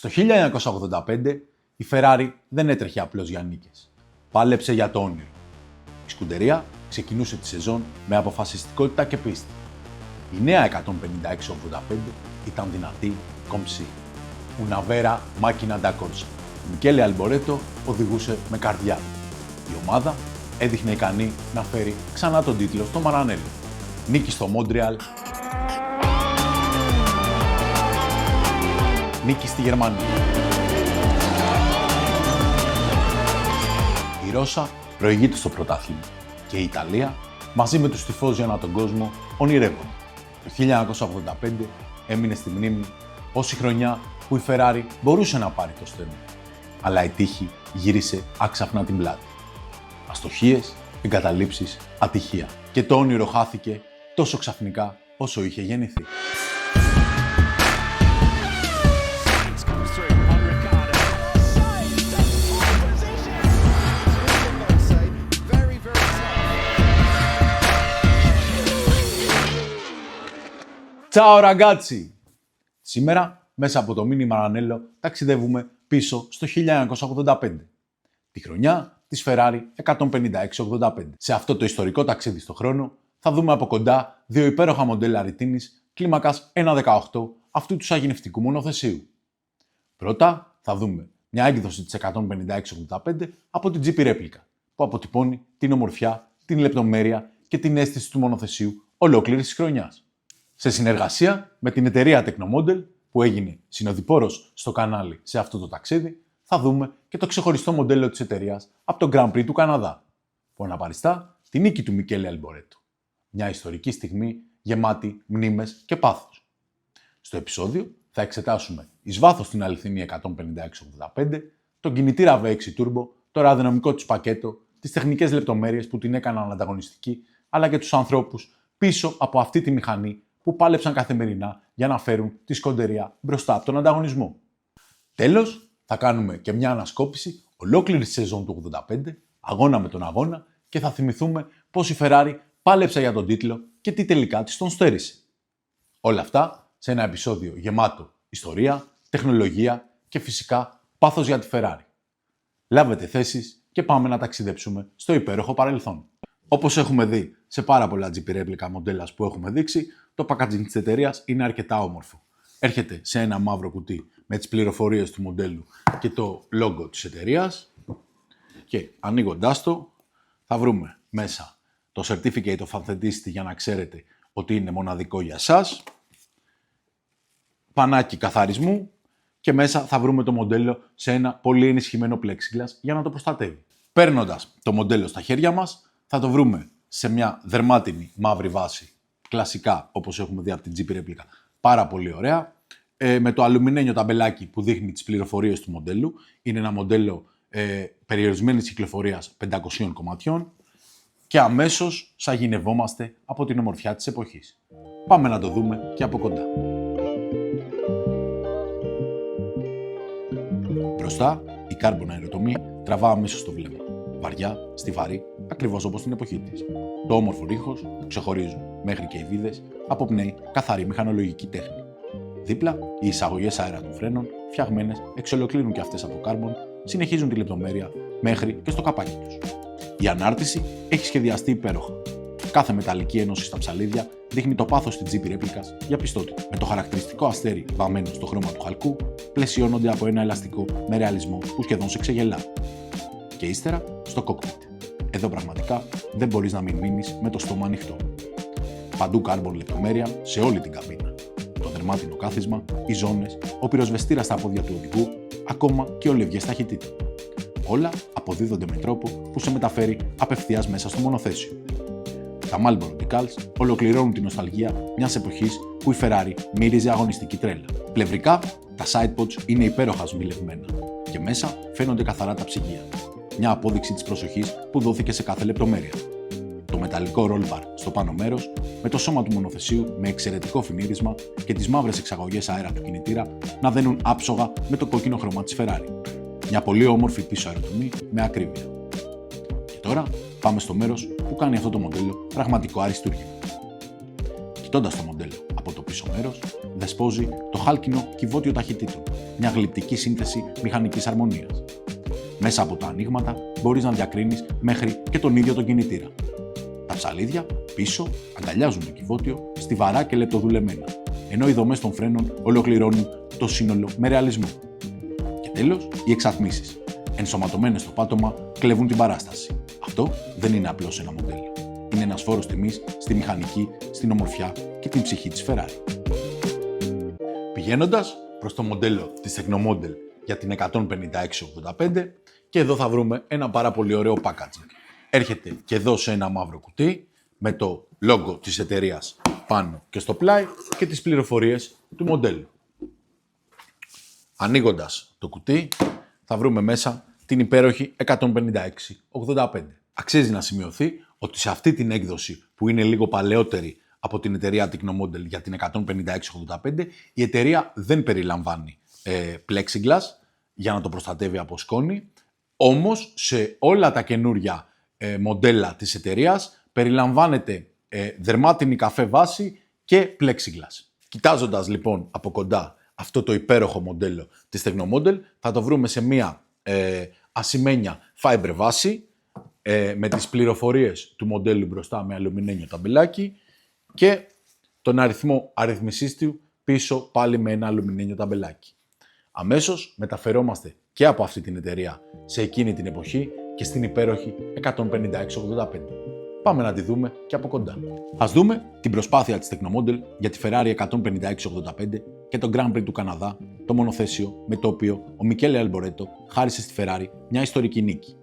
Στο 1985 η Ferrari δεν έτρεχε απλώς για νίκες. Πάλεψε για το όνειρο. Η σκουντερία ξεκινούσε τη σεζόν με αποφασιστικότητα και πίστη. Η νέα 156-85 ήταν δυνατή, κομψή. Una vera macchina da corsa. Ο Μικέλε Αλμπορέτο οδηγούσε με καρδιά. Η ομάδα έδειχνε ικανή να φέρει ξανά τον τίτλο στο Μαρανέλο. Νίκη στο Μόντρεαλ, νίκη στη Γερμανία. Η Ρώσα προηγείται στο πρωτάθλημα και η Ιταλία μαζί με τους τυφώζοι ανά τον κόσμο ονειρεύονται. Το 1985 έμεινε στη μνήμη ως η χρονιά που η Ferrari μπορούσε να πάρει το στέμμα. Αλλά η τύχη γύρισε άξαφνα την πλάτη. Αστοχίες, εγκαταλείψεις, ατυχία. Και το όνειρο χάθηκε τόσο ξαφνικά όσο είχε γεννηθεί. Ciao ragazzi! Σήμερα, μέσα από το Mini Maranello, ταξιδεύουμε πίσω στο 1985. Τη χρονιά της Ferrari 156-85. Σε αυτό το ιστορικό ταξίδι στο χρόνο, θα δούμε από κοντά δύο υπέροχα μοντέλα ρητίνης κλίμακας 1.18 αυτού του σαγηνευτικού μονοθεσίου. Πρώτα, θα δούμε μια έκδοση της 156-85 από την GP Replica, που αποτυπώνει την ομορφιά, την λεπτομέρεια και την αίσθηση του μονοθεσίου ολόκληρης της χρονιάς. Σε συνεργασία με την εταιρεία Technomodel, που έγινε συνοδοιπόρος στο κανάλι σε αυτό το ταξίδι, θα δούμε και το ξεχωριστό μοντέλο της εταιρείας από το Grand Prix του Καναδά, που αναπαριστά τη νίκη του Μικέλε Αλμπορέτο. Μια ιστορική στιγμή γεμάτη μνήμες και πάθος. Στο επεισόδιο θα εξετάσουμε εις βάθος την αληθινή 156-85, τον κινητήρα V6 Turbo, το αεροδυναμικό της πακέτο, τις τεχνικές λεπτομέρειες που την έκαναν ανταγωνιστική, αλλά και τους ανθρώπους πίσω από αυτή τη μηχανή που πάλεψαν καθημερινά για να φέρουν τη σκοντερία μπροστά από τον ανταγωνισμό. Τέλος, θα κάνουμε και μια ανασκόπηση ολόκληρη τη σεζόν του 85, αγώνα με τον αγώνα, και θα θυμηθούμε πώς η Ferrari πάλεψε για τον τίτλο και τι τελικά της τον στέρισε. Όλα αυτά σε ένα επεισόδιο γεμάτο ιστορία, τεχνολογία και φυσικά πάθος για τη Ferrari. Λάβετε θέσεις και πάμε να ταξιδέψουμε στο υπέροχο παρελθόν. Όπως έχουμε δει σε πάρα πολλά GP Replica μοντέλα που έχουμε δείξει, το packaging της εταιρείας είναι αρκετά όμορφο. Έρχεται σε ένα μαύρο κουτί με τις πληροφορίες του μοντέλου και το logo της εταιρείας και ανοίγοντάς το θα βρούμε μέσα το Certificate of Authenticity για να ξέρετε ότι είναι μοναδικό για σας, πανάκι καθαρισμού και μέσα θα βρούμε το μοντέλο σε ένα πολύ ενισχυμένο plexiglass για να το προστατεύει. Παίρνοντας το μοντέλο στα χέρια μας, θα το βρούμε σε μια δερμάτινη μαύρη βάση, κλασικά όπως έχουμε δει από την GP Replica, πάρα πολύ ωραία, με το αλουμινένιο ταμπελάκι που δείχνει τις πληροφορίες του μοντέλου. Είναι ένα μοντέλο περιορισμένης κυκλοφορίας 500 κομματιών και αμέσως σαγηνευόμαστε από την ομορφιά της εποχής. Πάμε να το δούμε και από κοντά. Μπροστά, η κάρμπον αεροτομή τραβά αμέσως το βλέμμα. Βαριά, στιβαρή, ακριβώς όπως στην εποχή της. Το όμορφο ρίχος που ξεχωρίζουν μέχρι και οι βίδες αποπνέει καθαρή μηχανολογική τέχνη. Δίπλα, οι εισαγωγές αέρα των φρένων, φτιαγμένες εξ ολοκλήρου και αυτές από κάρμπον, συνεχίζουν τη λεπτομέρεια μέχρι και στο καπάκι τους. Η ανάρτηση έχει σχεδιαστεί υπέροχα. Κάθε μεταλλική ένωση στα ψαλίδια δείχνει το πάθος της GP Replicas για πιστότητα. Με το χαρακτηριστικό αστέρι βαμμένο στο χρώμα του χαλκού, πλαισιώνονται από ένα ελαστικό με ρεαλισμό που σχεδόν σε ξεγελά. Και ύστερα στο cockpit. Εδώ πραγματικά δεν μπορείς να μην μείνεις με το στόμα ανοιχτό. Παντού κάρμπον λεπτομέρεια σε όλη την καμπίνα. Το δερμάτινο κάθισμα, οι ζώνες, ο πυροσβεστήρας στα πόδια του οδηγού, ακόμα και ο λευγές ταχυτήτα. Όλα αποδίδονται με τρόπο που σε μεταφέρει απευθείας μέσα στο μονοθέσιο. Τα Marlboro Decals ολοκληρώνουν την νοσταλγία μιας εποχής που η Ferrari μύριζε αγωνιστική τρέλα. Πλευρικά, τα sidepods είναι υπέροχα σμιλευμένα και μέσα φαίνονται καθαρά τα ψυγεία. Μια απόδειξη της προσοχής που δόθηκε σε κάθε λεπτομέρεια. Το μεταλλικό roll bar στο πάνω μέρος, με το σώμα του μονοθεσίου με εξαιρετικό φινίρισμα και τις μαύρες εξαγωγές αέρα του κινητήρα να δένουν άψογα με το κόκκινο χρώμα της Ferrari. Μια πολύ όμορφη πίσω αεροτομή με ακρίβεια. Και τώρα πάμε στο μέρος που κάνει αυτό το μοντέλο πραγματικό αριστούργημα. Κοιτώντας το μοντέλο από το πίσω μέρος, δεσπόζει το χάλκινο κυβότιο ταχυτήτων, μια γλυπτική σύνθεση μηχανικής αρμονίας. Μέσα από τα ανοίγματα μπορείς να διακρίνεις μέχρι και τον ίδιο τον κινητήρα. Τα ψαλίδια πίσω αγκαλιάζουν το κυβότιο στιβαρά και λεπτοδουλεμένα, ενώ οι δομές των φρένων ολοκληρώνουν το σύνολο με ρεαλισμό. Και τέλος, οι εξατμίσεις. Ενσωματωμένες στο πάτωμα κλέβουν την παράσταση. Αυτό δεν είναι απλώς ένα μοντέλο. Είναι ένας φόρος τιμής στη μηχανική, στην ομορφιά και την ψυχή της Ferrari. Πηγαίνοντας προς το μοντέλο της Technomodel για την 15685, και εδώ θα βρούμε ένα πάρα πολύ ωραίο packaging. Έρχεται και εδώ σε ένα μαύρο κουτί με το logo της εταιρείας πάνω και στο πλάι και τις πληροφορίες του μοντέλου. Ανοίγοντας το κουτί θα βρούμε μέσα την υπέροχη 15685. Αξίζει να σημειωθεί ότι σε αυτή την έκδοση που είναι λίγο παλαιότερη από την εταιρεία Technomodel για την 15685, η εταιρεία δεν περιλαμβάνει plexiglass για να το προστατεύει από σκόνη, όμως σε όλα τα καινούρια μοντέλα της εταιρείας περιλαμβάνεται δερμάτινη καφέ βάση και plexiglass. Κοιτάζοντας λοιπόν από κοντά αυτό το υπέροχο μοντέλο της Technomodel, θα το βρούμε σε μία ασημένια fiber βάση με τις πληροφορίες του μοντέλου μπροστά με αλουμινένιο ταμπελάκι και τον αριθμό αριθμισίστιου πίσω πάλι με ένα αλουμινένιο ταμπελάκι. Αμέσως μεταφερόμαστε και από αυτή την εταιρεία σε εκείνη την εποχή και στην υπέροχη 15685. Πάμε να τη δούμε και από κοντά. Ας δούμε την προσπάθεια της Technomodel για τη Ferrari 15685 και το Grand Prix του Καναδά, το μονοθέσιο με το οποίο ο Μικέλε Αλμπορέτο χάρισε στη Ferrari μια ιστορική νίκη.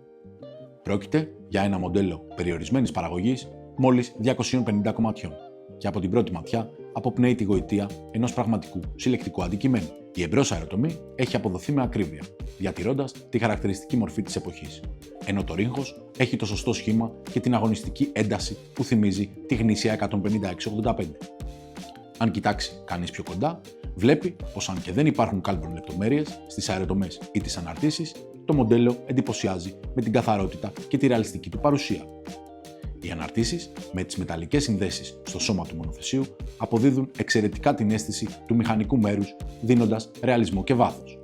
Πρόκειται για ένα μοντέλο περιορισμένης παραγωγής μόλις 250 κομματιών και από την πρώτη ματιά αποπνέει τη γοητεία ενός πραγματικού συλλεκτικού αντικειμένου. Η εμπρός αεροτομή έχει αποδοθεί με ακρίβεια, διατηρώντας τη χαρακτηριστική μορφή της εποχής, ενώ το ρίγχος έχει το σωστό σχήμα και την αγωνιστική ένταση που θυμίζει τη γνήσια 15685. Αν κοιτάξει κανείς πιο κοντά, βλέπει πως αν και δεν υπάρχουν κάλπρον λεπτομέρειες στις αεροτομές ή τις αναρτήσεις, το μοντέλο εντυπωσιάζει με την καθαρότητα και τη ρεαλιστική του παρουσία. Οι αναρτήσεις με τις μεταλλικές συνδέσεις στο σώμα του μονοθεσίου αποδίδουν εξαιρετικά την αίσθηση του μηχανικού μέρους, δίνοντας ρεαλισμό και βάθος.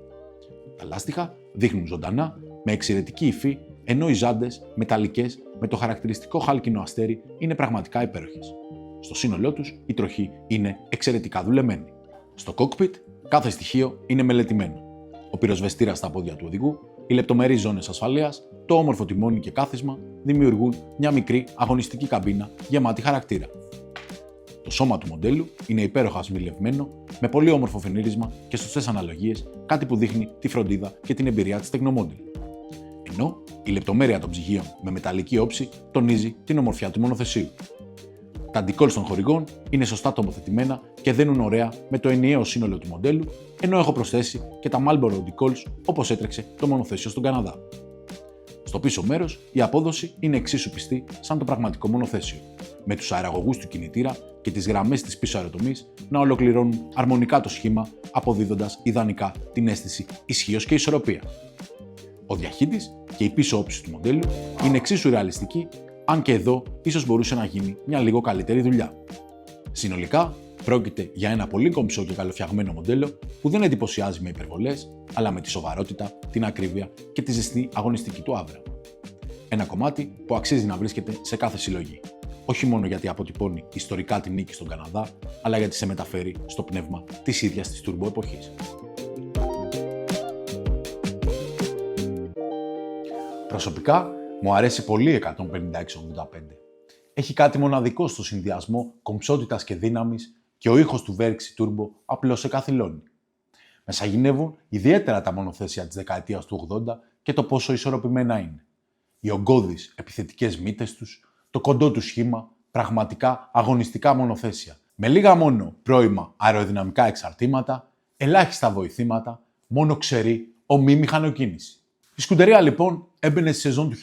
Τα λάστιχα δείχνουν ζωντανά με εξαιρετική υφή, ενώ οι ζάντες μεταλλικές με το χαρακτηριστικό χάλκινο αστέρι είναι πραγματικά υπέροχες. Στο σύνολό τους η τροχή είναι εξαιρετικά δουλεμένη. Στο cockpit κάθε στοιχείο είναι μελετημένο. Ο πυροσβεστήρας στα πόδια του οδηγού, οι λεπτομερείς ζώνες ασφαλείας, το όμορφο τιμόνι και κάθισμα δημιουργούν μια μικρή αγωνιστική καμπίνα γεμάτη χαρακτήρα. Το σώμα του μοντέλου είναι υπέροχα σμιλευμένο, με πολύ όμορφο φινίρισμα και σωστές αναλογίες, κάτι που δείχνει τη φροντίδα και την εμπειρία της Technomodel. Ενώ η λεπτομέρεια των ψυγείων με μεταλλική όψη τονίζει την ομορφιά του μονοθεσίου. Τα αντικόλ των χορηγών είναι σωστά τοποθετημένα και δένουν ωραία με το ενιαίο σύνολο του μοντέλου, ενώ έχω προσθέσει και τα Marlboro decals όπως έτρεξε το μονοθέσιο στον Καναδά. Στο πίσω μέρος η απόδοση είναι εξίσου πιστή σαν το πραγματικό μονοθέσιο, με τους αεραγωγούς του κινητήρα και τις γραμμές της πίσω αεροτομής να ολοκληρώνουν αρμονικά το σχήμα, αποδίδοντας ιδανικά την αίσθηση ισχύως και ισορροπία. Ο διαχύτης και η πίσω όψη του μοντέλου είναι εξίσου ρεαλιστική, αν και εδώ ίσως μπορούσε να γίνει μια λίγο καλύτερη δουλειά. Συνολικά, πρόκειται για ένα πολύ κομψό και καλοφτιαγμένο μοντέλο που δεν εντυπωσιάζει με υπερβολές, αλλά με τη σοβαρότητα, την ακρίβεια και τη ζεστή αγωνιστική του άβρα. Ένα κομμάτι που αξίζει να βρίσκεται σε κάθε συλλογή. Όχι μόνο γιατί αποτυπώνει ιστορικά τη νίκη στον Καναδά, αλλά γιατί σε μεταφέρει στο πνεύμα της ίδιας της τουρμπο εποχής. Προσωπικά, μου αρέσει πολύ η 15685. Έχει κάτι μοναδικό στο συνδυασμό κομψότητας και δύναμης και ο ήχος του Verixi Turbo απλώς σε καθυλώνει. Με σαγηνεύουν ιδιαίτερα τα μονοθέσια της δεκαετίας του 80 και το πόσο ισορροπημένα είναι. Οι ογκώδεις επιθετικές μύτες τους, το κοντό του σχήμα, πραγματικά αγωνιστικά μονοθέσια. Με λίγα μόνο πρώιμα αεροδυναμικά εξαρτήματα, ελάχιστα βοηθήματα, μόνο ξερή, ομή μηχανοκίνηση. Η σκουτερία λοιπόν έμπαινε στη σεζόν του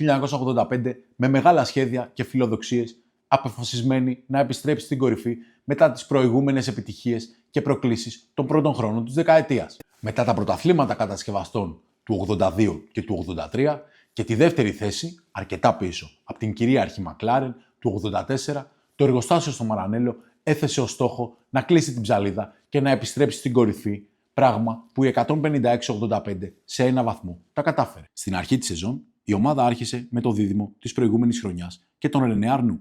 1985 με μεγάλα σχέδια και φιλοδοξίες, αποφασισμένη να επιστρέψει στην κορυφή μετά τις προηγούμενες επιτυχίες και προκλήσεις των πρώτων χρόνων της δεκαετίας. Μετά τα πρωταθλήματα κατασκευαστών του 82 και του 83 και τη δεύτερη θέση, αρκετά πίσω από την κυρίαρχη McLaren του 84, το εργοστάσιο στο Μαρανέλο έθεσε ως στόχο να κλείσει την ψαλίδα και να επιστρέψει στην κορυφή, πράγμα που η 156-85 σε ένα βαθμό τα κατάφερε. Στην αρχή της σεζόν, η ομάδα άρχισε με το δίδυμο της προηγούμενης χρονιάς και τον Ρενέ Αρνού.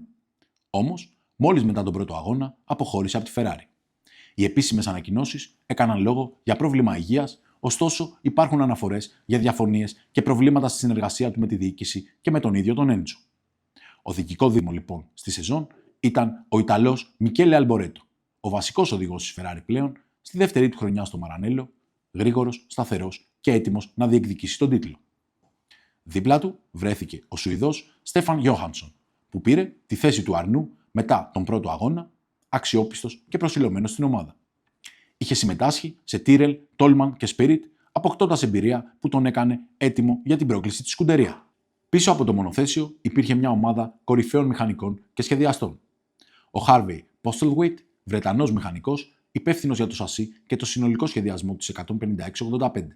Όμως, μόλις μετά τον πρώτο αγώνα, αποχώρησε από τη Ferrari. Οι επίσημες ανακοινώσεις έκαναν λόγο για πρόβλημα υγείας, ωστόσο υπάρχουν αναφορές για διαφωνίες και προβλήματα στη συνεργασία του με τη διοίκηση και με τον ίδιο τον Έντσο. Οδηγικό δίδυμο λοιπόν στη σεζόν ήταν ο Ιταλός Μικέλε Αλμπορέτο, ο βασικός οδηγός της Ferrari πλέον, στη δεύτερη του χρονιά στο Μαρανέλο, γρήγορος, σταθερός και έτοιμος να διεκδικήσει τον τίτλο. Δίπλα του βρέθηκε ο Σουηδός Στέφαν Γιόχανσον, που πήρε τη θέση του Αρνού μετά τον πρώτο αγώνα, αξιόπιστος και προσιλωμένος στην ομάδα. Είχε συμμετάσχει σε Τίρελ, Τόλμαν και Σπίριτ, αποκτώντας εμπειρία που τον έκανε έτοιμο για την πρόκληση της σκουντερία. Πίσω από το μονοθέσιο υπήρχε μια ομάδα κορυφαίων μηχανικών και σχεδιαστών. Ο Χάρβεϊ Πόστελουιτ, Βρετανός μηχανικός, υπεύθυνος για το σασί και το συνολικό σχεδιασμό της 156-85.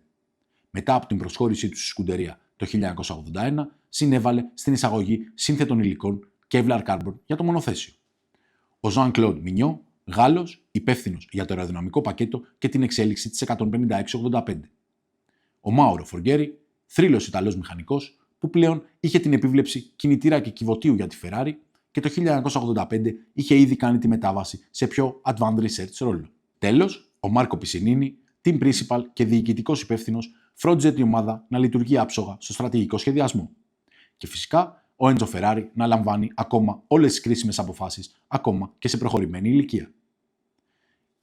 Μετά από την προσχώρησή του στη σκουντερία το 1981, συνέβαλε στην εισαγωγή σύνθετων υλικών Kevlar Carbon για το μονοθέσιο. Ο Jean-Claude Mignon, Γάλλος, υπεύθυνος για το αεροδυναμικό πακέτο και την εξέλιξη της 156-85. Ο Μάουρο Φοργκέρι, θρύλος Ιταλός μηχανικός, που πλέον είχε την επίβλεψη κινητήρα και κυβωτίου για τη Ferrari και το 1985 είχε ήδη κάνει τη μετάβαση σε πιο advanced research ρόλο. Τέλος, ο Μάρκο Πισινίνι, team principal και διοικητικός υπεύθυνος, φρόντιζε τη ομάδα να λειτουργεί άψογα στο στρατηγικό σχεδιασμό. Και φυσικά, ο Έντζο Φεράρι να λαμβάνει ακόμα όλες τις κρίσιμες αποφάσεις, ακόμα και σε προχωρημένη ηλικία.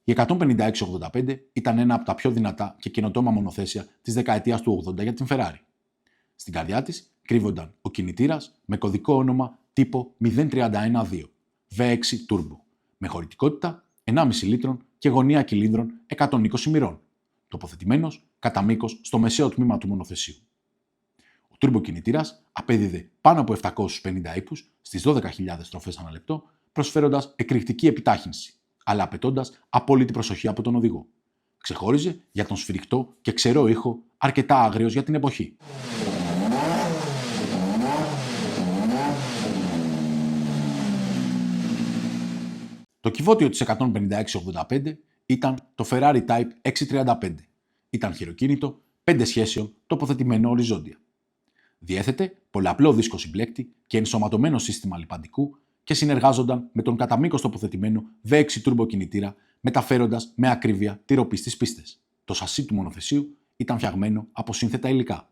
Η 156-85 ήταν ένα από τα πιο δυνατά και καινοτόμα μονοθέσια της δεκαετίας του 80 για την Ferrari. Στην καρδιά της κρύβονταν ο κινητήρας με κωδικό όνομα τύπο 0312 V6 Turbo, με χωρητικότητα 1,5 λίτρων και γωνία κυλίνδρων 120 μοιρών, τοποθετημένος κατά μήκος στο μεσαίο τμήμα του μονοθεσίου. Ο τουρμποκινητήρας απέδιδε πάνω από 750 ύπους στις 12.000 στροφές ανά λεπτό, προσφέροντας εκρηκτική επιτάχυνση, αλλά απαιτώντας απόλυτη προσοχή από τον οδηγό. Ξεχώριζε για τον σφυρικτό και ξερό ήχο, αρκετά άγριος για την εποχή. Το κυβότιο της 156-85 ήταν το Ferrari Type 635. Ήταν χειροκίνητο 5 σχέσεων τοποθετημένο οριζόντια. Διέθετε πολλαπλό δίσκο συμπλέκτη και ενσωματωμένο σύστημα λιπαντικού και συνεργάζονταν με τον κατά μήκος τοποθετημένο V6 turbo κινητήρα, μεταφέροντας με ακρίβεια τη ροπή στις πίστες. Το σασί του μονοθεσίου ήταν φτιαγμένο από σύνθετα υλικά.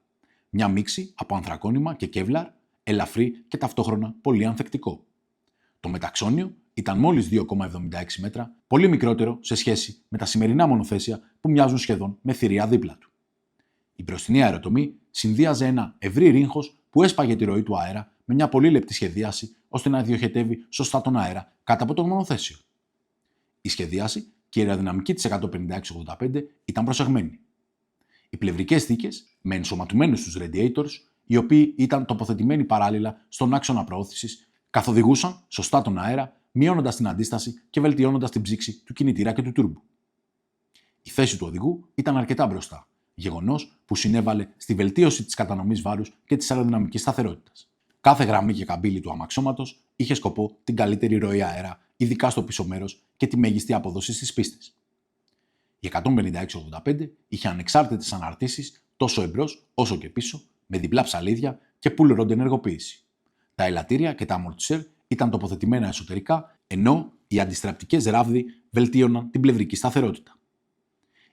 Μια μίξη από ανθρακόνημα και κεύλαρ, ελαφρύ και ταυτόχρονα πολύ ανθεκτικό. Το μεταξόνιο ήταν μόλις 2,76 μέτρα, πολύ μικρότερο σε σχέση με τα σημερινά μονοθέσια που μοιάζουν σχεδόν με θηρία δίπλα του. Η μπροστινή αεροτομή συνδύαζε ένα ευρύ ρίγχος που έσπαγε τη ροή του αέρα με μια πολύ λεπτή σχεδίαση ώστε να διοχετεύει σωστά τον αέρα κάτω από το μονοθέσιο. Η σχεδίαση και η αεροδυναμική της 156-85 ήταν προσεγμένη. Οι πλευρικές θήκες με ενσωματωμένους τους radiators, οι οποίοι ήταν τοποθετημένοι παράλληλα στον άξονα προώθησης, καθοδηγούσαν σωστά τον αέρα, μειώνοντας την αντίσταση και βελτιώνοντας την ψήξη του κινητήρα και του τούρμπου. Η θέση του οδηγού ήταν αρκετά μπροστά, γεγονός που συνέβαλε στη βελτίωση της κατανομής βάρους και της αεροδυναμικής σταθερότητας. Κάθε γραμμή και καμπύλη του αμαξώματος είχε σκοπό την καλύτερη ροή αέρα, ειδικά στο πίσω μέρος, και τη μέγιστη απόδοση στις πίστες. Η 156-85 είχε ανεξάρτητες αναρτήσεις τόσο εμπρός όσο και πίσω, με διπλά ψαλίδια και pull rod ενεργοποίηση. Τα ελαττήρια και τα αμορτισέρ ήταν τοποθετημένα εσωτερικά, ενώ οι αντιστρεπτικές ράβδοι βελτίωναν την πλευρική σταθερότητα.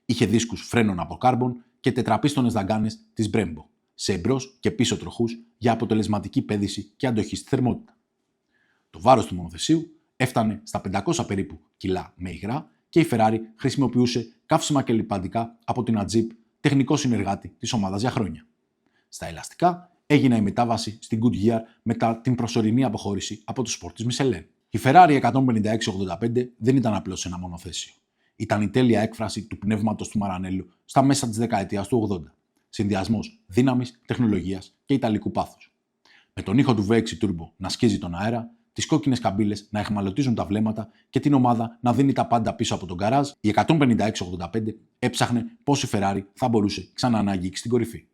Είχε δίσκους φρένων από κάρμπον και τετραπίστονες δαγκάνες της Brembo, σε εμπρός και πίσω τροχούς για αποτελεσματική πέδηση και αντοχή στη θερμότητα. Το βάρος του μονοθεσίου έφτανε στα 500 περίπου κιλά με υγρά και η Ferrari χρησιμοποιούσε καύσιμα και λιπαντικά από την Ajip, τεχνικό συνεργάτη της ομάδας για χρόνια. Στα ελαστικά έγινε η μετάβαση στην Goodyear μετά την προσωρινή αποχώρηση από το σπορ της Michelin. Η Ferrari 156-85 δεν ήταν απλώς ένα μονοθέσιο. Ήταν η τέλεια έκφραση του πνεύματος του Μαρανέλου στα μέσα της δεκαετίας του 80. Συνδυασμός δύναμης, τεχνολογίας και ιταλικού πάθους. Με τον ήχο του V6 Turbo να σκίζει τον αέρα, τις κόκκινες καμπύλες να αιχμαλωτίζουν τα βλέμματα και την ομάδα να δίνει τα πάντα πίσω από τον γκαράζ, η 156-85 έψαχνε πώς η Ferrari θα μπορούσε ξανά να αγγίξει στην κορυφή.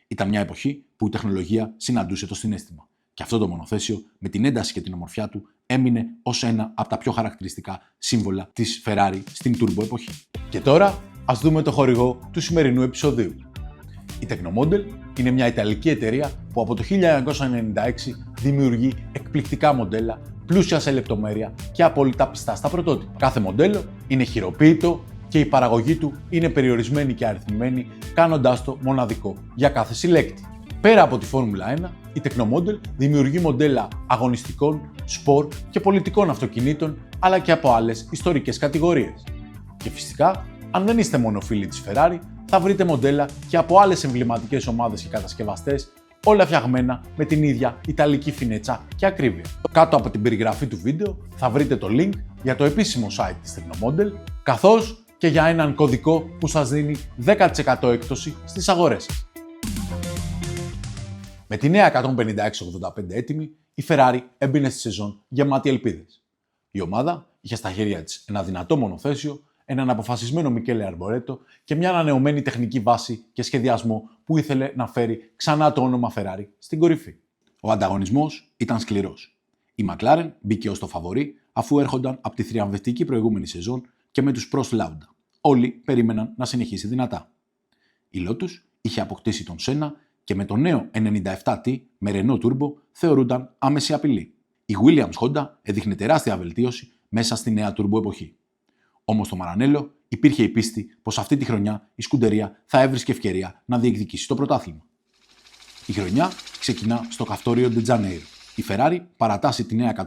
Ήταν μια εποχή που η τεχνολογία συναντούσε το συναίσθημα Και αυτό το μονοθέσιο, με την ένταση και την ομορφιά του, έμεινε ως ένα από τα πιο χαρακτηριστικά σύμβολα της Ferrari στην turbo εποχή. Και τώρα, ας δούμε το χορηγό του σημερινού επεισοδίου. Η Tecnomodel είναι μια ιταλική εταιρεία που από το 1996 δημιουργεί εκπληκτικά μοντέλα, πλούσια σε λεπτομέρεια και απόλυτα πιστά στα πρωτότυπα. Κάθε μοντέλο είναι χειροποίητο και η παραγωγή του είναι περιορισμένη και αριθμημένη, κάνοντάς το μοναδικό για κάθε συλλέκτη. Πέρα από τη Φόρμουλα 1, η Tecnomodel δημιουργεί μοντέλα αγωνιστικών, σπορ και πολιτικών αυτοκινήτων, αλλά και από άλλες ιστορικές κατηγορίες. Και φυσικά, αν δεν είστε μόνο φίλοι της Ferrari, θα βρείτε μοντέλα και από άλλες εμβληματικές ομάδες και κατασκευαστές, όλα φτιαγμένα με την ίδια ιταλική φινέτσα και ακρίβεια. Κάτω από την περιγραφή του βίντεο θα βρείτε το link για το επίσημο site της Tecnomodel, καθώς και για έναν κωδικό που σας δίνει 10% έκπτωση στις αγορές σας. Με τη νέα 156-85 έτοιμη, η Ferrari έμπαινε στη σεζόν γεμάτη ελπίδες. Η ομάδα είχε στα χέρια της ένα δυνατό μονοθέσιο, έναν αποφασισμένο Μικέλε Αρμπορέτο και μια ανανεωμένη τεχνική βάση και σχεδιασμό που ήθελε να φέρει ξανά το όνομα Ferrari στην κορυφή. Ο ανταγωνισμός ήταν σκληρός. Η McLaren μπήκε ως το φαβορί αφού έρχονταν από τη θριαμβευτική προηγούμενη σεζόν και με τους Prost Lauda. Όλοι περίμεναν να συνεχίσει δυνατά. Η Lotus είχε αποκτήσει τον Senna και με το νέο 97T με Renault Turbo θεωρούνταν άμεση απειλή. Η Williams Honda έδειχνε τεράστια βελτίωση μέσα στη νέα Turbo εποχή. Όμως στο Μαρανέλο υπήρχε η πίστη πως αυτή τη χρονιά η σκουντερία θα έβρισκε ευκαιρία να διεκδικήσει το πρωτάθλημα. Η χρονιά ξεκινά στο καυτόριο Ντε Τζανέιρο. Η Ferrari παρατάσσει τη νέα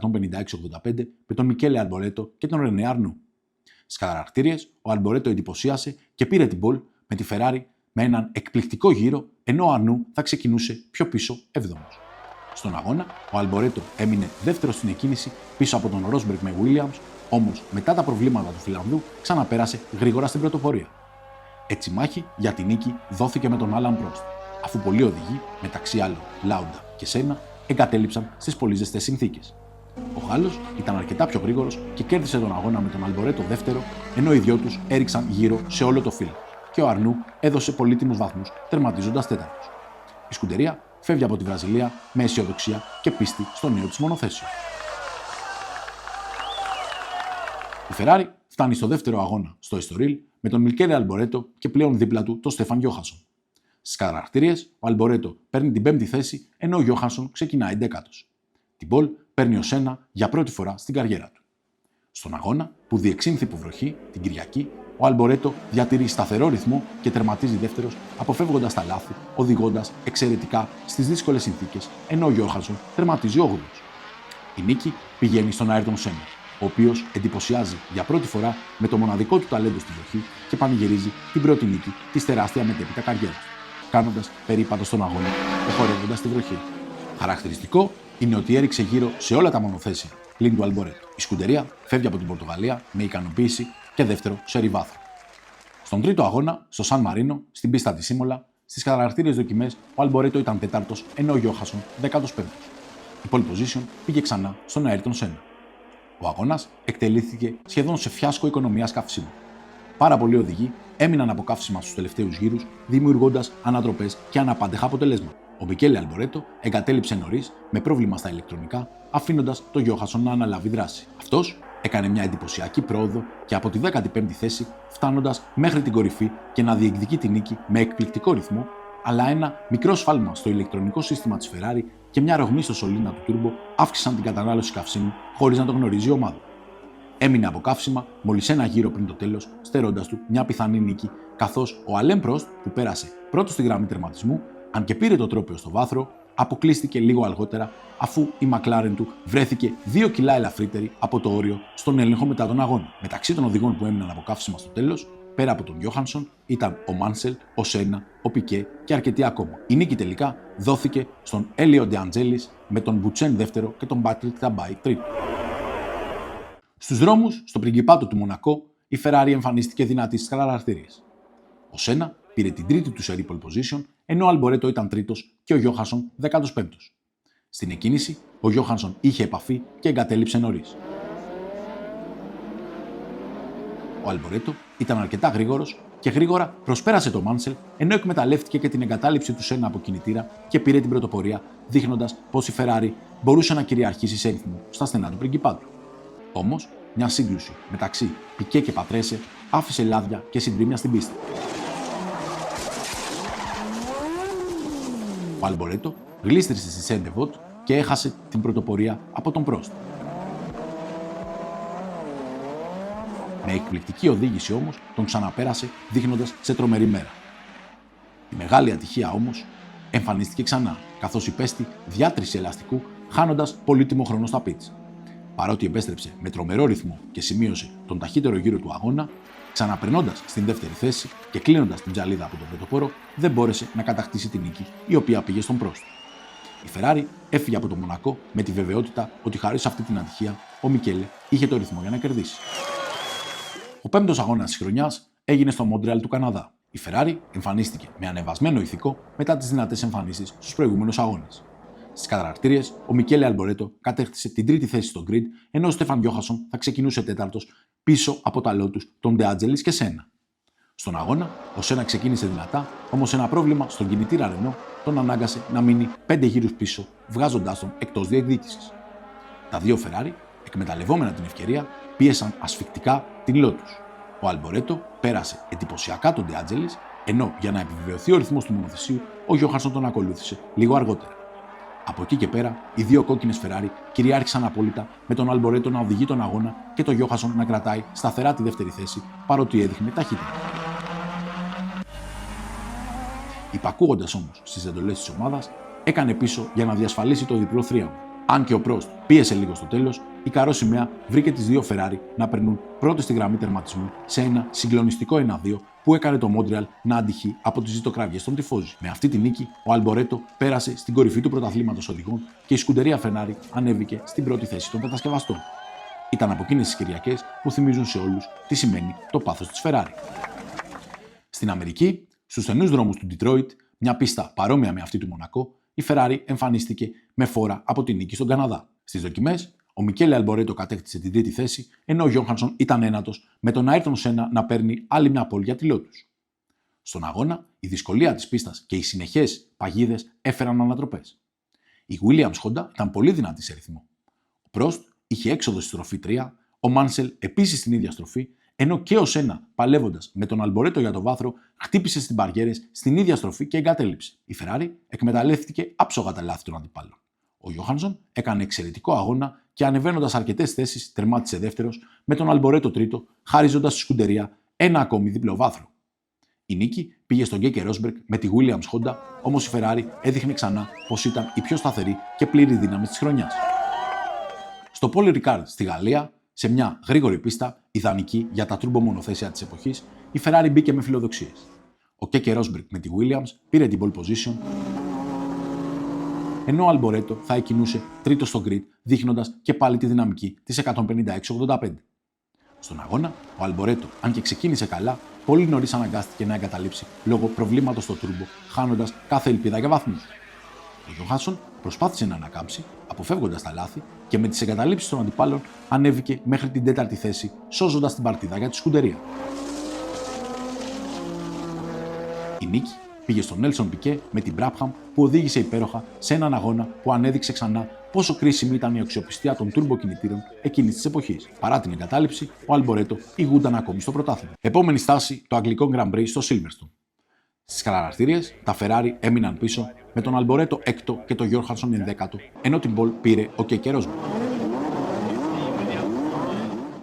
156-85 με τον Μικέλε Αρμπορέτο και τον Ρενέ Αρνού. Στις καταρακτήριες, ο Αρμπορέτο εντυπωσίασε και πήρε την πόλ με τη Ferrari με έναν εκπληκτικό γύρο, ενώ ο Αρνού θα ξεκινούσε πιο πίσω 7ος. Στον αγώνα, ο Αλμπορέτο έμεινε δεύτερος στην εκκίνηση πίσω από τον Ρόσμπεργκ με Williams, όμως μετά τα προβλήματα του Φιλανδού ξαναπέρασε γρήγορα στην πρωτοπορία. Έτσι η μάχη για την νίκη δόθηκε με τον Άλαν Πρόστ, αφού πολλοί οδηγοί, μεταξύ άλλων Λάουντα και Σένα, εγκατέλειψαν στις πολύ ζεστές συνθήκες. Ο Γάλλος ήταν αρκετά πιο γρήγορος και κέρδισε τον αγώνα με τον Αλμπορέτο δεύτερο, ενώ οι δυο τους έριξαν γύρω σε όλο το φύλλο και ο Αρνού έδωσε πολύτιμους βαθμούς τερματίζοντας τέταρτος. Η σκουντερία φεύγει από τη Βραζιλία με αισιοδοξία και πίστη στο νέο της μονοθέσιο. Η Ferrari φτάνει στο δεύτερο αγώνα στο Εστορίλ με τον Μικέλε Αλμπορέτο και πλέον δίπλα του τον Στέφαν Γιόχανσον. Στις καταρακτήριες, ο Αλμπορέτο παίρνει την 5η θέση ενώ ο Γιόχανσον ξεκινάει 10ος. Την πόλ παίρνει ο Σένα για πρώτη φορά στην καριέρα του. Στον αγώνα, που διεξήνθη υπό βροχή την Κυριακή, ο Αλμπορέτο διατηρεί σταθερό ρυθμό και τερματίζει δεύτερος, αποφεύγοντας τα λάθη, οδηγώντας εξαιρετικά στις δύσκολες συνθήκες, ενώ ο Γιόχανσον τερματίζει 8ος. Η νίκη πηγαίνει στον Άιρτον Σένα, ο οποίος εντυπωσιάζει για πρώτη φορά με το μοναδικό του ταλέντο στη βροχή και πανηγυρίζει την πρώτη νίκη της τεράστια μετέπειτα καριέρας, κάνοντας περίπατο στον αγώνα, προχωρώντας τη βροχή. Χαρακτηριστικό είναι ότι έριξε γύρω σε όλα τα μονοθέσια πλην του Αλμπορέτο. Η σκουντερία φεύγει από την Πορτογαλία με ικανοποίηση και δεύτερο σε ριβάθρο. Στον τρίτο αγώνα, στο Σαν Μαρίνο, στην πίστα της Ήμολα, στις καταρακτήριες δοκιμές, ο Αλμπορέτο ήταν τέταρτος, ενώ ο Γιόχανσον 15ος. Η pole position πήγε ξανά στον Αέρτον Σένα. Ο αγώνας εκτελήθηκε σχεδόν σε φιάσκο οικονομίας καυσίμου. Πάρα πολλοί οδηγοί έμειναν από καύσιμα στους τελευταίους γύρους, δημιουργώντας ανατροπές και αναπάντεχα αποτελέσματα. Ο Μικέλε Αλμπορέτο εγκατέλειψε νωρίς με πρόβλημα στα ηλεκτρονικά, αφήνοντας τον Γιόχανσον να αναλάβει δράση. Αυτός έκανε μια εντυπωσιακή πρόοδο και από τη 15η θέση, φτάνοντας μέχρι την κορυφή και να διεκδικεί τη νίκη με εκπληκτικό ρυθμό, αλλά ένα μικρό σφάλμα στο ηλεκτρονικό σύστημα της Ferrari και μια ρογμή στο σωλήνα του Turbo αύξησαν την κατανάλωση καυσίμου χωρίς να το γνωρίζει η ομάδα. Έμεινε από καύσιμα μόλις ένα γύρο πριν το τέλος, στερώντας του μια πιθανή νίκη, καθώς ο Αλέν Πρόστ, που πέρασε πρώτος στη γραμμή τερματισμού, αν και πήρε το τρόπαιο στο βάθρο, αποκλείστηκε λίγο αργότερα αφού η McLaren του βρέθηκε 2 κιλά ελαφρύτερη από το όριο στον έλεγχο μετά τον αγώνα. Μεταξύ των οδηγών που έμειναν από καύσιμα στο τέλος, πέρα από τον Γιόχανσον, ήταν ο Μάνσελ, ο Σένα, ο Πικέ και αρκετοί ακόμα. Η νίκη τελικά δόθηκε στον Έλιο Ντε Αντζέλης με τον Μπουτσέν δεύτερο και τον Πάτρικ Ταμπάι τρίτο. Στους δρόμους, στο πριγκιπάτο του Μονακό, η Ferrari εμφανίστηκε δυνατή στις καταρακτήριες. Ο Σένα πήρε την τρίτη του σε pole position, ενώ ο Αλμπορέτο ήταν τρίτος και ο Γιόχανσον 15ος. Στην εκκίνηση, ο Γιόχανσον είχε επαφή και εγκατέλειψε νωρίς. Ο Αλμπορέτο ήταν αρκετά γρήγορος και γρήγορα προσπέρασε τον Μάνσελ, ενώ εκμεταλλεύτηκε και την εγκατάλειψη του Σένα από κινητήρα και πήρε την πρωτοπορία, δείχνοντας πως η Ferrari μπορούσε να κυριαρχήσει σε ρυθμό στα στενά του πριγκιπάτου. Όμως, μια σύγκρουση μεταξύ Πικέ και Πατρέσε άφησε λάδια και συντρίμμια στην πίστα. Ο Αλμπορέτο γλίστρισε στη Σέντεβοτ και έχασε την πρωτοπορία από τον Πρόστ. Με εκπληκτική οδήγηση όμως τον ξαναπέρασε, δείχνοντας σε τρομερή μέρα. Η μεγάλη ατυχία όμως εμφανίστηκε ξανά, καθώς υπέστη διάτρηση ελαστικού, χάνοντας πολύτιμο χρόνο στα πιτς. Παρότι επέστρεψε με τρομερό ρυθμό και σημείωσε τον ταχύτερο γύρο του αγώνα, ξαναπερνώντας στην δεύτερη θέση και κλείνοντας την τζαλίδα από τον πρωτοπόρο, δεν μπόρεσε να κατακτήσει την νίκη, η οποία πήγε στον Πρόστ. Η Ferrari έφυγε από το Μονακό με τη βεβαιότητα ότι χάρη σε αυτή την ατυχία ο Μικέλε είχε το ρυθμό για να κερδίσει. Ο πέμπτος αγώνας της χρονιάς έγινε στο Μόντρεαλ του Καναδά. Η Ferrari εμφανίστηκε με ανεβασμένο ηθικό μετά τις δυνατές εμφανίσεις στους προηγούμενους αγώνες. Στις καταρακτήριες, ο Μικέλε Αλμπορέτο κατέκτησε την τρίτη θέση στο grid, ενώ ο Στέφαν Γιόχανσον θα ξεκινούσε τέταρτος πίσω από τα Lotus των De Angelis και Σένα. Στον αγώνα, ο Σένα ξεκίνησε δυνατά, όμως ένα πρόβλημα στον κινητήρα Ρενό τον ανάγκασε να μείνει 5 γύρους πίσω, βγάζοντάς τον εκτός διεκδίκησης. Τα δύο Ferrari, εκμεταλλευόμενα την ευκαιρία, πίεσαν ασφικτικά την Lotus. Ο Αλμπορέτο πέρασε εντυπωσιακά τον De Angelis, ενώ για να επιβεβαιωθεί ο ρυθμός του μονοθεσίου, ο Γιόχανσον τον ακολούθησε λίγο αργότερα. Από εκεί και πέρα, οι δύο κόκκινες Ferrari κυριάρχησαν απόλυτα, με τον Αλμπορέτο να οδηγεί τον αγώνα και τον Γιόχανσον να κρατάει σταθερά τη δεύτερη θέση, παρότι έδειχνε ταχύτητα. Υπακούγοντας όμως στις εντολές της ομάδας, έκανε πίσω για να διασφαλίσει το διπλό θρίαμβο. Αν και ο Πρόστ πίεσε λίγο στο τέλος, η καρό σημαία βρήκε τις δύο Ferrari να περνούν πρώτοι στη γραμμή τερματισμού σε ένα συγκλονιστικό 1-2 που έκανε το Μόντρεαλ να αντυχεί από τις ζητοκραυγές των τυφώζι. Με αυτή τη νίκη, ο Αλμπορέτο πέρασε στην κορυφή του πρωταθλήματος οδηγών και η σκουντερία Ferrari ανέβηκε στην πρώτη θέση των κατασκευαστών. Ήταν από εκείνες τις Κυριακές που θυμίζουν σε όλους τι σημαίνει το πάθος της Ferrari. Στην Αμερική, στους στενούς δρόμους του Detroit, μια πίστα παρόμοια με αυτή του Μονακό, η Ferrari εμφανίστηκε με φόρα από την νίκη στον Καναδά. Στις δοκιμές, ο Μικέλε Αλμπορέτο κατέκτησε την τρίτη θέση, ενώ ο Γιόχανσον ήταν ένατος, με τον Άιρτον Σένα να παίρνει άλλη μια πόλη για τη Lotus. Στον αγώνα, η δυσκολία της πίστας και οι συνεχές παγίδες έφεραν ανατροπές. Η Williams Honda ήταν πολύ δυνατή σε ρυθμό. Ο Πρόστ είχε έξοδο στη στροφή 3, ο Μάνσελ επίσης στην ίδια στροφή, ενώ και ο Σένα, παλεύοντας με τον Αλμπορέτο για το βάθρο, χτύπησε στις μπαριέρες στην ίδια στροφή και εγκατέλειψε. Η Ferrari εκμεταλλεύτηκε άψογα τα λάθη των αντιπάλων. Ο Γιόχανσον έκανε εξαιρετικό αγώνα και ανεβαίνοντας αρκετές θέσεις τερμάτισε δεύτερος, με τον Αλμπορέτο τρίτο, χαρίζοντας στη σκουντερία ένα ακόμη διπλό βάθρο. Η νίκη πήγε στον Γκέκε Ρόσμπεργκ με τη Williams Honda, όμως η Ferrari έδειχνε ξανά πως ήταν η πιο σταθερή και πλήρη δύναμη της χρονιάς. Στο Paul Ricard στη Γαλλία, σε μια γρήγορη πίστα, ιδανική για τα τούρμπο μονοθέσια της εποχής, η Ferrari μπήκε με φιλοδοξίες. Ο Γκέκε Ρόσμπεργκ με τη Williams πήρε την pole position, ενώ ο Αλμπορέτο θα εκκινούσε τρίτο στο grid, δείχνοντας και πάλι τη δυναμική της 156-85. Στον αγώνα, ο Αλμπορέτο, αν και ξεκίνησε καλά, πολύ νωρίς αναγκάστηκε να εγκαταλείψει λόγω προβλήματος στο τούρμπο, χάνοντας κάθε ελπίδα για βαθμούς. Ο Γιόχανσον προσπάθησε να ανακάμψει, αποφεύγοντας τα λάθη και με τις εγκαταλείψεις των αντιπάλων ανέβηκε μέχρι την τέταρτη θέση, σώζοντας την παρτίδα για τη σκουντερία. Η νίκη πήγε στον Νέλσον Πικέ με την Brabham, που οδήγησε υπέροχα σε έναν αγώνα που ανέδειξε ξανά πόσο κρίσιμη ήταν η αξιοπιστία των τούρμπο κινητήρων εκείνης της εποχής. Παρά την εγκατάλειψη, ο Αλμπορέτο ηγούνταν ακόμη στο πρωτάθλημα. Επόμενη στάση, το αγγλικό Grand Prix στο Silverstone. Στις καταρακτήριες, τα Ferrari έμειναν πίσω, με τον Αλμπορέτο έκτο και τον Γιόχανσον ενδέκατο, ενώ την Πολ πήρε ο Γκέκε Ρόσμπεργκ.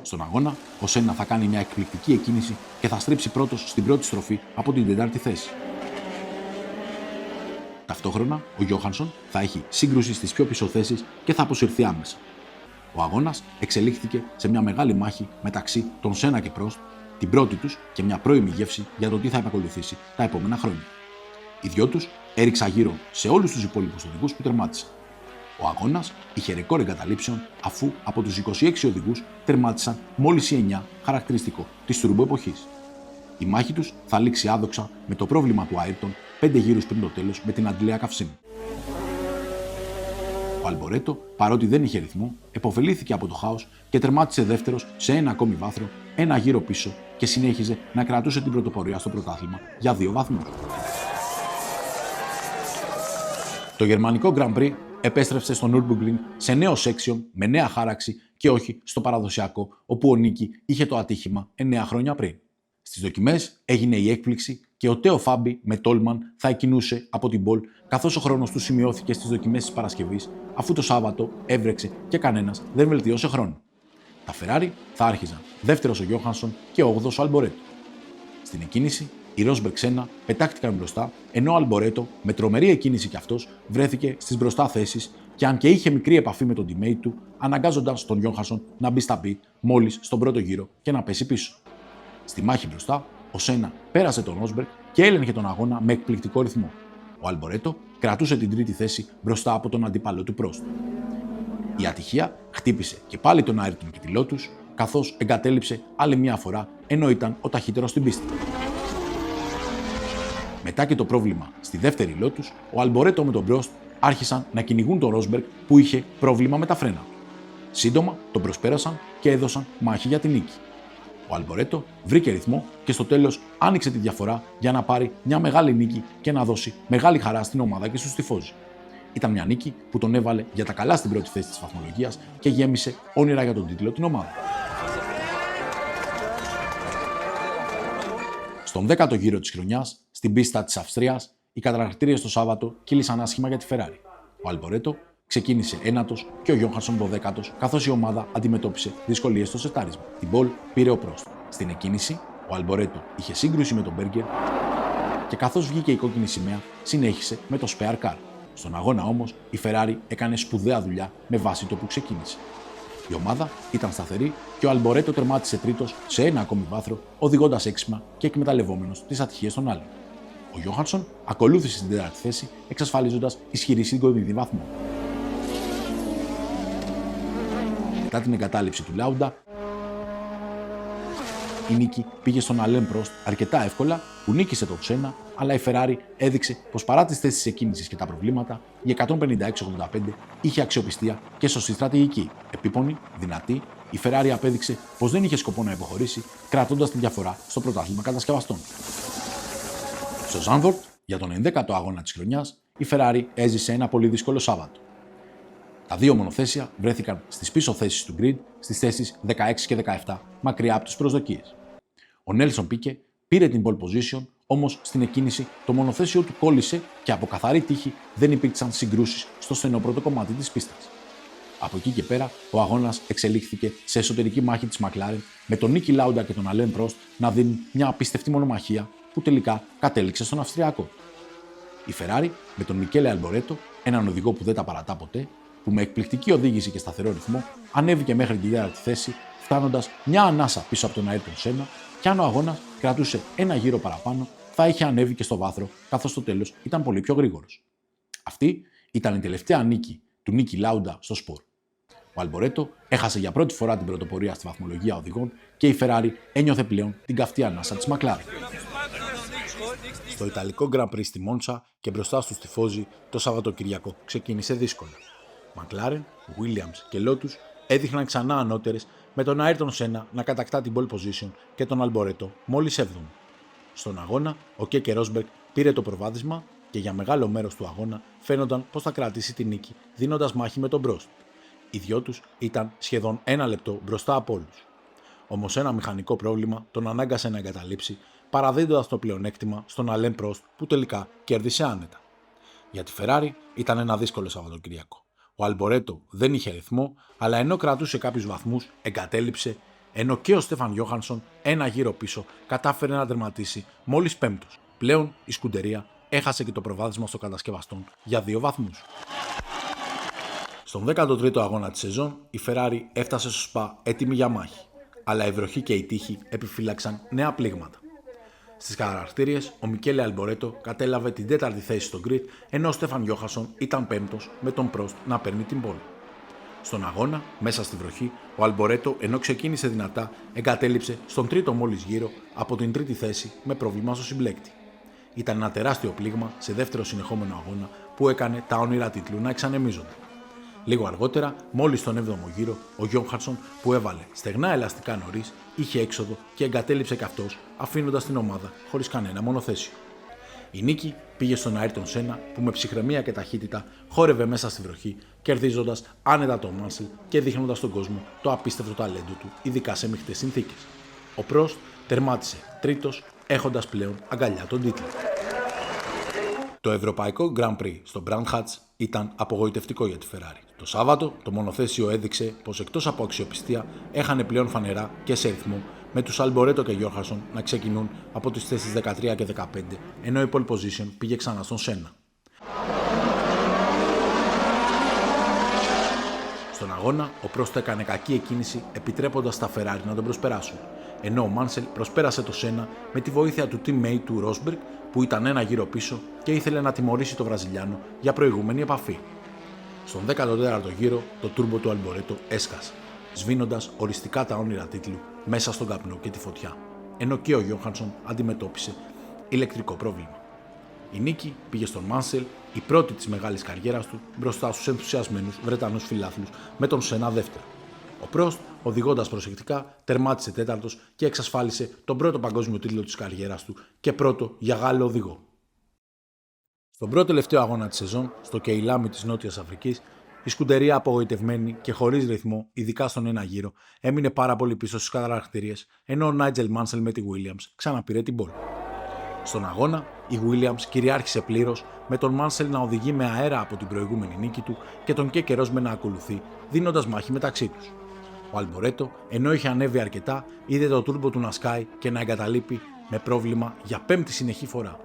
Στον αγώνα, ο Σένα θα κάνει μια εκπληκτική εκκίνηση και θα στρίψει πρώτος στην πρώτη στροφή από την τετάρτη θέση. Ταυτόχρονα, ο Γιόχανσον θα έχει σύγκρουση στις πιο πίσω θέσεις και θα αποσυρθεί άμεσα. Ο αγώνας εξελίχθηκε σε μια μεγάλη μάχη μεταξύ των Σένα και Πρόστ, την πρώτη τους και μια πρώιμη γεύση για το τι θα επακολουθήσει τα επόμενα χρόνια. Οι δυο τους έριξαν γύρω σε όλους τους υπόλοιπους οδηγούς που τερμάτισαν. Ο αγώνας είχε ρεκόρ εγκαταλείψεων, αφού από τους 26 οδηγούς τερμάτισαν μόλις οι 9, χαρακτηριστικό της τουρμπο εποχής. Η μάχη τους θα λήξει άδοξα με το πρόβλημα του Άιρτον 5 γύρους πριν το τέλος με την αντλία καυσίμου. Ο Αλμπορέτο, παρότι δεν είχε ρυθμό, επωφελήθηκε από το χάος και τερμάτισε δεύτερος σε ένα ακόμη βάθρο, ένα γύρο πίσω και συνέχιζε να κρατούσε την πρωτοπορία στο πρωτάθλημα για 2 βαθμούς. Το γερμανικό Grand Prix επέστρεψε στο Nürburgring σε νέο section με νέα χάραξη και όχι στο παραδοσιακό, όπου ο Νίκη είχε το ατύχημα 9 χρόνια πριν. Στις δοκιμές έγινε η έκπληξη και ο Τέο Φάμπι με Τόλμαν θα εκκινούσε από την πόλ, καθώς ο χρόνος του σημειώθηκε στις δοκιμές της Παρασκευής, αφού το Σάββατο έβρεξε και κανένας δεν βελτίωσε χρόνο. Τα Ferrari θα άρχιζαν δεύτερος ο Γιόχανσον και 8ος ο Αλμπορέτο. Στην εκκίνηση, οι Ρόσμπεργκ Σένα πετάχτηκαν μπροστά, ενώ ο Αλμπορέτο, με τρομερή εκκίνηση κι αυτός, βρέθηκε στις μπροστά θέσεις και αν και είχε μικρή επαφή με τον teammate του, αναγκάζοντας τον Γιόχανσον να μπει στα pit μόλις στον πρώτο γύρο και να πέσει πίσω. Στη μάχη μπροστά, ο Σένα πέρασε τον Ρόσμπεργκ και έλεγχε τον αγώνα με εκπληκτικό ρυθμό. Ο Αλμπορέτο κρατούσε την τρίτη θέση μπροστά από τον αντίπαλο του Πρόστ. Η ατυχία χτύπησε και πάλι τον Άιρτον και τη Lotus, καθώς εγκατέλειψε άλλη μια φορά ενώ ήταν ο ταχύτερος στην πίστη. Μετά και το πρόβλημα στη δεύτερη Lotus, ο Αλμπορέτο με τον Πρόστ άρχισαν να κυνηγούν τον Ρόσμπεργκ που είχε πρόβλημα με τα φρένα. Σύντομα τον προσπέρασαν και έδωσαν μάχη για την νίκη. Ο Αλμπορέτο βρήκε ρυθμό και στο τέλος άνοιξε τη διαφορά για να πάρει μια μεγάλη νίκη και να δώσει μεγάλη χαρά στην ομάδα και στους τυφώζοι. Ήταν μια νίκη που τον έβαλε για τα καλά στην πρώτη θέση της βαθμολογίας και γέμισε όνειρα για τον τίτλο την ομάδα. Στον 10ο γύρο της χρονιάς, στην πίστα της Αυστρίας, οι καταρακτήριες το Σάββατο κύλησαν άσχημα για τη Ferrari. Ο Αλμπορέτο ξεκίνησε ένατος και ο Γιόχανσον 12ος, καθώς η ομάδα αντιμετώπισε δυσκολίες στο σετάρισμα. Την πόλ πήρε ο Πρόστ. Στην εκκίνηση, ο Αλμπορέτο είχε σύγκρουση με τον Μπέργκερ και καθώς βγήκε η κόκκινη σημαία, συνέχισε με το spare car. Στον αγώνα όμως, η Ferrari έκανε σπουδαία δουλειά με βάση το που ξεκίνησε. Η ομάδα ήταν σταθερή και ο Αλμπορέτο τερμάτισε τρίτος σε ένα ακόμη βάθρο, οδηγώντας έξυπνα και εκμεταλλευόμενος τις ατυχίες των άλλων. Ο Γιόχανσον ακολούθησε στην τέταρτη θέση, εξασφαλίζοντας ισχυρή συγκομιδή βαθμό. Μετά την εγκατάλειψη του Λάουντα, η νίκη πήγε στον Αλέν Πρόστ αρκετά εύκολα, που νίκησε τον Σένα, αλλά η Ferrari έδειξε πως παρά τις θέσεις εκκίνησης και τα προβλήματα, η 156-85 είχε αξιοπιστία και σωστή στρατηγική. Επίπονη, δυνατή, η Ferrari απέδειξε πως δεν είχε σκοπό να υποχωρήσει, κρατώντας τη διαφορά στο πρωτάθλημα κατασκευαστών. Στο Ζάνδορτ, για τον 11ο αγώνα της χρονιάς, η Ferrari έζησε ένα πολύ δύσκολο Σάββατο. Τα δύο μονοθέσια βρέθηκαν στις πίσω θέσεις του grid, στις θέσεις 16 και 17, μακριά από τις προσδοκίες. Ο Νέλσον Πίκε πήρε την pole position, όμως στην εκκίνηση το μονοθέσιο του κόλλησε και από καθαρή τύχη δεν υπήρξαν συγκρούσεις στο στενό κομμάτι της πίστας. Από εκεί και πέρα, ο αγώνας εξελίχθηκε σε εσωτερική μάχη της McLaren, με τον Νίκι Λάουντα και τον Αλέν Πρόστ να δίνουν μια απίστευτη μονομαχία που τελικά κατέληξε στον Αυστριακό. Η Ferrari με τον Μικέλε Αλμπορέτο, έναν οδηγό που δεν τα παρατά ποτέ, που με εκπληκτική οδήγηση και σταθερό ρυθμό ανέβηκε μέχρι την τέταρτη θέση, φτάνοντας μια ανάσα πίσω από τον Άιρτον Σένα, και αν ο αγώνας κρατούσε ένα γύρο παραπάνω, θα είχε ανέβει και στο βάθρο, καθώς στο τέλος ήταν πολύ πιο γρήγορος. Αυτή ήταν η τελευταία νίκη του Νίκι Λάουντα στο σπορ. Ο Αλμπορέτο έχασε για πρώτη φορά την πρωτοπορία στη βαθμολογία οδηγών και η Ferrari ένιωθε πλέον την καυτή ανάσα της McLaren. Στο Ιταλικό Grand Prix στη Μόντσα και μπροστά στους τυφώζοι, το Σαββατοκυριακό ξεκίνησε δύσκολα. McLaren, Williams και Lotus έδειχναν ξανά ανώτερες, με τον Άιρτον Σένα να κατακτά την pole position και τον Αλμπορέτο μόλις 7ο. Στον αγώνα, ο Κέκε Ρόσμπεργκ πήρε το προβάδισμα και για μεγάλο μέρος του αγώνα φαίνονταν πως θα κρατήσει τη νίκη, δίνοντας μάχη με τον Πρόστ. Οι δυο τους ήταν σχεδόν ένα λεπτό μπροστά από όλους. Όμως ένα μηχανικό πρόβλημα τον ανάγκασε να εγκαταλείψει, παραδίδοντας το πλεονέκτημα στον Αλέν Πρόστ, που τελικά κέρδισε άνετα. Για τη Ferrari ήταν ένα δύσκολο Σαββατοκυριακό. Ο Αλμπορέτο δεν είχε ρυθμό, αλλά ενώ κρατούσε κάποιους βαθμούς, εγκατέλειψε, ενώ και ο Στέφαν Γιόχανσον ένα γύρο πίσω κατάφερε να τερματίσει μόλις πέμπτος. Πλέον η σκουντερία έχασε και το προβάδισμα στο κατασκευαστών για 2 βαθμούς. Στον 13ο αγώνα της σεζόν, η Ferrari έφτασε στο Σπα έτοιμη για μάχη, αλλά η βροχή και η τύχη επιφύλαξαν νέα πλήγματα. Στις καταρακτήριες, ο Μικέλε Αλμπορέτο κατέλαβε την τέταρτη θέση στο grid, ενώ ο Στέφαν Γιόχανσον ήταν πέμπτος, με τον Πρόστ να παίρνει την πόλη. Στον αγώνα, μέσα στη βροχή, ο Αλμπορέτο, ενώ ξεκίνησε δυνατά, εγκατέλειψε στον τρίτο μόλις γύρο από την τρίτη θέση με πρόβλημα στο συμπλέκτη. Ήταν ένα τεράστιο πλήγμα σε δεύτερο συνεχόμενο αγώνα που έκανε τα όνειρα τίτλου να εξανεμίζονται. Λίγο αργότερα, μόλις στον 7ο γύρο, ο Γιόχανσον που έβαλε στεγνά ελαστικά νωρίς, είχε έξοδο και εγκατέλειψε κι αυτός, αφήνοντας την ομάδα χωρίς κανένα μονοθέσιο. Η νίκη πήγε στον Άιρτον Σένα που με ψυχραιμία και ταχύτητα χόρευε μέσα στη βροχή, κερδίζοντας άνετα τον Μάνσελ και δείχνοντας στον κόσμο το απίστευτο ταλέντο του, ειδικά σε μειχτές συνθήκες. Ο Πρόστ τερμάτισε τρίτος, έχοντας πλέον αγκαλιά τον τίτλο. Το ευρωπαϊκό Grand Prix στο Brand Hatch ήταν απογοητευτικό για τη Ferrari. Το Σάββατο το μονοθέσιο έδειξε πως εκτός από αξιοπιστία έχανε πλέον φανερά και σε ρυθμό, με τους Αλμπορέτο και Γιόχανσον να ξεκινούν από τις θέσεις 13 και 15, ενώ η pole position πήγε ξανά στον Σένα. Στον αγώνα, ο Πρόστ έκανε κακή εκκίνηση επιτρέποντας στα Ferrari να τον προσπεράσουν, ενώ ο Μάνσελ προσπέρασε το Σένα με τη βοήθεια του teammate του Ρόσμπεργκ που ήταν ένα γύρο πίσω και ήθελε να τιμωρήσει το Βραζιλιάνο για προηγούμενη επαφή. Στον 14ο γύρο, το τούρμπο του Αλμπορέτο έσκασε, σβήνοντας οριστικά τα όνειρα τίτλου μέσα στον καπνό και τη φωτιά, ενώ και ο Γιόχανσον αντιμετώπισε ηλεκτρικό πρόβλημα. Η νίκη πήγε στον Μάνσελ, η πρώτη της μεγάλης καριέρας του, μπροστά στους ενθουσιασμένους Βρετανούς φιλάθλους με τον Σένα δεύτερο. Ο Πρόστ, οδηγώντας προσεκτικά, τερμάτισε τέταρτος και εξασφάλισε τον πρώτο παγκόσμιο τίτλο της καριέρας του και πρώτο για Γάλλο οδηγό. Στον πρώτο τελευταίο αγώνα της σεζόν, στο Κεϊλάμι της Νότιας Αφρικής, η σκουντερία απογοητευμένη και χωρίς ρυθμό, ειδικά στον ένα γύρο, έμεινε πάρα πολύ πίσω στις καταρακτήριες, ενώ ο Νάιτζελ Μάνσελ με τη Williams ξαναπήρε την πόλη. Στον αγώνα, η Williams κυριάρχησε πλήρως, με τον Μάνσελ να οδηγεί με αέρα από την προηγούμενη νίκη του και τον Κέκε Ρόσμπεργκ να ακολουθεί, δίνοντας μάχη μεταξύ τους. Ο Αλμπορέτο, ενώ είχε ανέβει αρκετά, είδε το τούρμπο του να σκάει και να εγκαταλείπει με πρόβλημα για πέμπτη συνεχή φορά.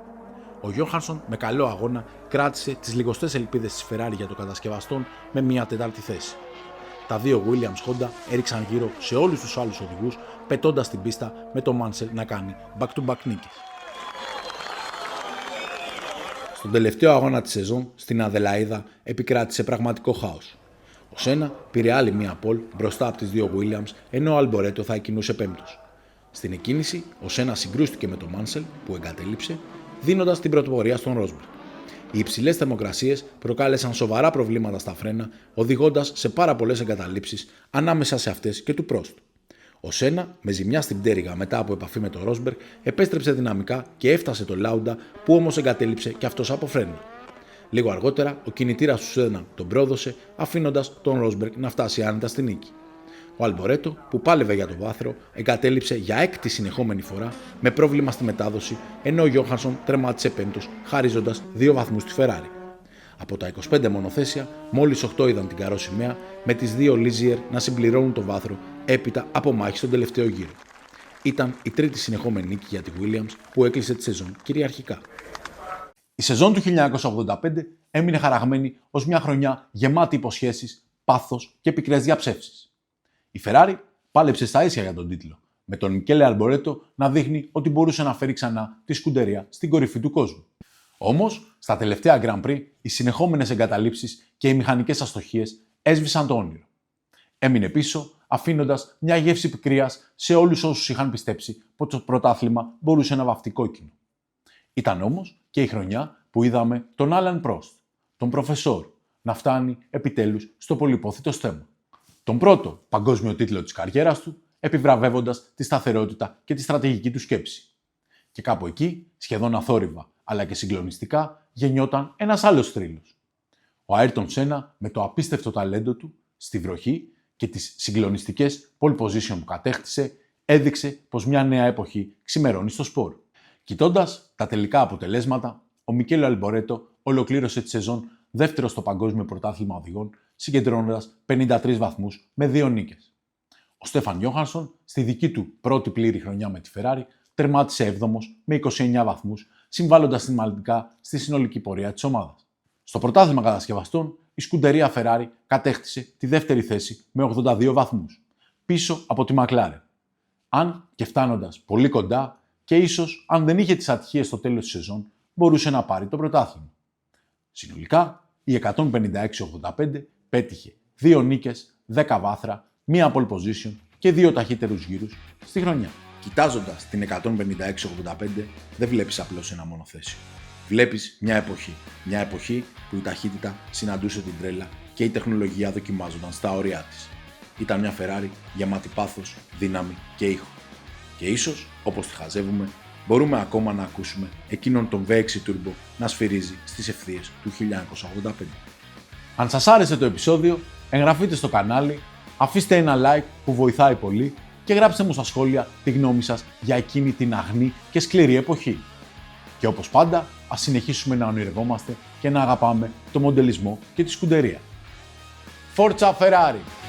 Ο Γιόχανσον, με καλό αγώνα, κράτησε τις λιγοστές ελπίδες της Ferrari για το κατασκευαστόν με μια τετάρτη θέση. Τα δύο Williams Honda έριξαν γύρω σε όλους τους άλλους οδηγούς, πετώντας την πίστα με τον Μάνσελ να κάνει back-to-back νίκες. Στον τελευταίο αγώνα της σεζόν, στην Αδελαΐδα, επικράτησε πραγματικό χάος. Ο Σένα πήρε άλλη μία πόλ μπροστά από τις δύο Williams, ενώ ο Αλμπορέτο θα εκκινούσε πέμπτος. Στην εκκίνηση, ο Σένα συγκρούστηκε με τον Μάνσελ που εγκατέλειψε, δίνοντας την πρωτοπορία στον Ρόσμπεργκ. Οι υψηλές θερμοκρασίες προκάλεσαν σοβαρά προβλήματα στα φρένα, οδηγώντας σε πάρα πολλές εγκαταλείψεις ανάμεσα σε αυτές και του Πρόστ. Ο Σένα, με ζημιά στην πτέρυγα μετά από επαφή με τον Ρόσμπεργκ, επέστρεψε δυναμικά και έφτασε τον Λάουντα που όμως εγκατέλειψε και αυτός από φρένα. Λίγο αργότερα, ο κινητήρας του Σένα τον πρόδωσε, αφήνοντας τον Ρόσμπεργκ να φτάσει άνετα στη νίκη. Ο Αλμπορέτο, που πάλευε για το βάθρο, εγκατέλειψε για έκτη συνεχόμενη φορά με πρόβλημα στη μετάδοση, ενώ ο Γιόχανσον τερμάτισε πέμπτος, χαρίζοντας 2 βαθμούς στη Ferrari. Από τα 25 μονοθέσια, μόλις 8 είδαν την καρό σημαία, με τις δύο Λίζιερ να συμπληρώνουν το βάθρο έπειτα από μάχη στον τελευταίο γύρο. Ήταν η τρίτη συνεχόμενη νίκη για τη Williams που έκλεισε τη σεζόν κυριαρχικά. Η σεζόν του 1985 έμεινε χαραγμένη ως μια χρονιά γεμάτη υποσχέσεις, πάθος και πικρές διαψεύσεις. Η Ferrari πάλεψε στα ίσια για τον τίτλο, με τον Μικέλε Αλμπορέτο να δείχνει ότι μπορούσε να φέρει ξανά τη σκουντερία στην κορυφή του κόσμου. Όμως, στα τελευταία Grand Prix, οι συνεχόμενες εγκαταλείψεις και οι μηχανικές αστοχίες έσβησαν το όνειρο. Έμεινε πίσω, αφήνοντας μια γεύση πικρίας σε όλους όσους είχαν πιστέψει πως το πρωτάθλημα μπορούσε να βαφτεί κόκκινο. Ήταν όμως και η χρονιά που είδαμε τον Άλαν Πρόστ, τον προφεσόρ, να φτάνει επιτέλους στο πολυπόθητο στέμμα. Τον πρώτο παγκόσμιο τίτλο της καριέρας του, επιβραβεύοντας τη σταθερότητα και τη στρατηγική του σκέψη. Και κάπου εκεί, σχεδόν αθόρυβα αλλά και συγκλονιστικά, γεννιόταν ένας άλλος θρύλος. Ο Άιρτον Σένα, με το απίστευτο ταλέντο του, στη βροχή και τις συγκλονιστικές pole position που κατέκτησε, έδειξε πως μια νέα εποχή ξημερώνει στο σπορ. Κοιτώντας τα τελικά αποτελέσματα, ο Μικέλε Αλμπορέτο ολοκλήρωσε τη σεζόν δεύτερο στο Παγκόσμιο Πρωτάθλημα Οδηγών, συγκεντρώνοντας 53 βαθμούς με 2 νίκες. Ο Στέφαν Γιόχανσον, στη δική του πρώτη πλήρη χρονιά με τη Ferrari, τερμάτισε 7ος με 29 βαθμούς, συμβάλλοντας σημαντικά στη συνολική πορεία της ομάδας. Στο πρωτάθλημα κατασκευαστών, η σκουντερία Ferrari κατέκτησε τη δεύτερη θέση με 82 βαθμούς, πίσω από τη McLaren. Αν και φτάνοντας πολύ κοντά και ίσως αν δεν είχε τις ατυχίες στο τέλος της σεζόν, μπορούσε να πάρει το πρωτάθλημα. Συνολικά, η 156-85 πέτυχε 2 νίκες, 10 βάθρα, 1 pole position και 2 ταχύτερους γύρους στη χρονιά. Κοιτάζοντας την 156-85, δεν βλέπεις απλώς ένα μονοθέσιο. Βλέπεις μια εποχή. Μια εποχή που η ταχύτητα συναντούσε την τρέλα και η τεχνολογία δοκιμάζονταν στα όρια της. Ήταν μια Ferrari γεμάτη πάθος, δύναμη και ήχο. Και ίσως, όπως τη χαζεύουμε, μπορούμε ακόμα να ακούσουμε εκείνον τον V6 Turbo να σφυρίζει στις ευθείες του 1985. Αν σας άρεσε το επεισόδιο, εγγραφείτε στο κανάλι, αφήστε ένα like που βοηθάει πολύ και γράψτε μου στα σχόλια τη γνώμη σας για εκείνη την αγνή και σκληρή εποχή. Και όπως πάντα, ας συνεχίσουμε να ονειρευόμαστε και να αγαπάμε το μοντελισμό και τη σκουντερία. Forza Ferrari!